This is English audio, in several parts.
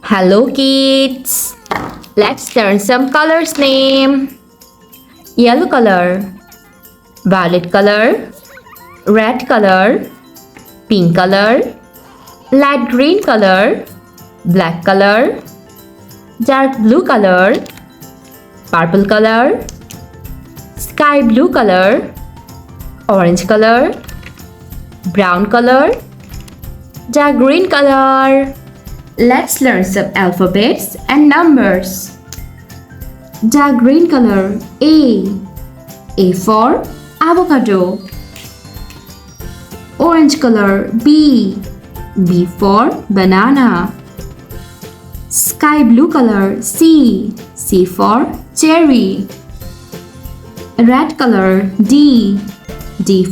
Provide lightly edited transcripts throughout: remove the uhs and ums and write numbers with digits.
Hello kids! Let's learn some colors name. Yellow color, violet color, red color, pink color, light green color, black color, dark blue color, purple color, sky blue color, orange color, brown color, dark green color. Let's learn some alphabets and numbers. Dark green color A for avocado. Orange color B for banana. Sky blue color C for cherry. Red color D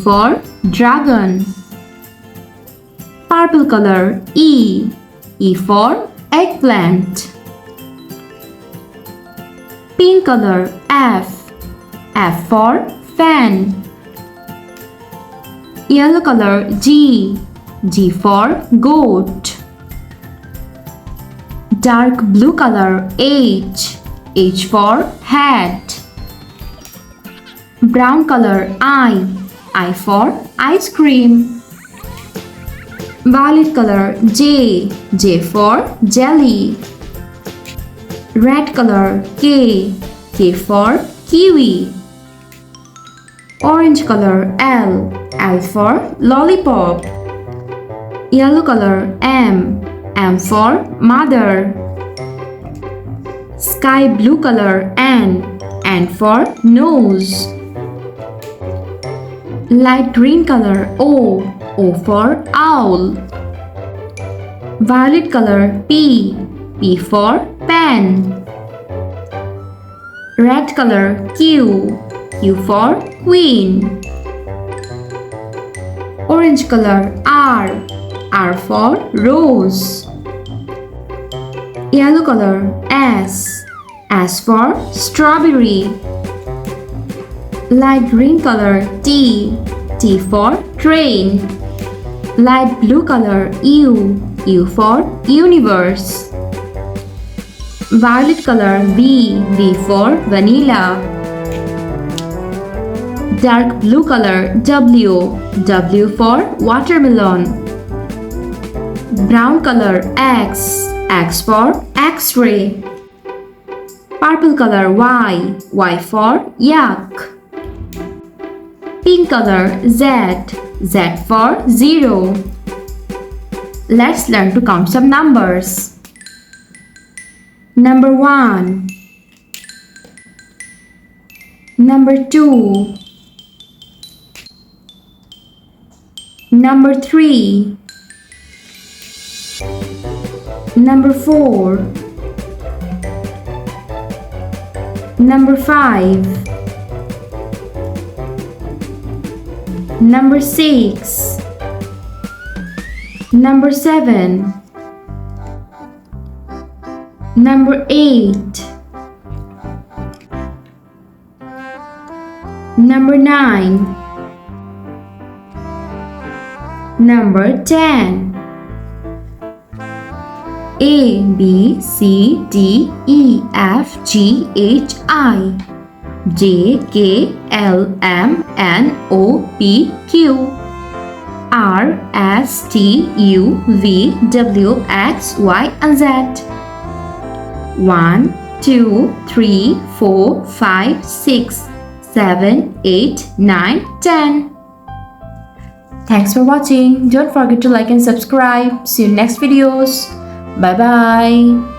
for dragon. Purple color E for eggplant. Pink color F for fan. Yellow color G for goat. Dark blue color H for hat. Brown color I for ice cream. Violet color J for jelly. Red color K for kiwi. Orange color L for lollipop. Yellow color M for mother. Sky blue color N for nose. Light green color O for owl. Violet color P for pen. Red color Q for queen. Orange color R for rose. Yellow color S for strawberry. Light green color T for train. Light blue color U for universe. Violet color V for vanilla. Dark blue color W for watermelon. Brown color X for X-ray. Purple color Y for yak. Pink color Z for zero. Let's learn to count some numbers. Number 1, number 2, number 3, number 4, number 5, number 6, number 7, number 8, number 9, number 10. A, B, C, D, E, F, G, H, I, J, K, L, M, N, O, P, Q, R, S, T, U, V, W, X, Y, and Z. 1, 2, 3, 4, 5, 6, 7, 8, 9, 10. Thanks for watching. Don't forget to like and subscribe. See you in next videos. Bye bye.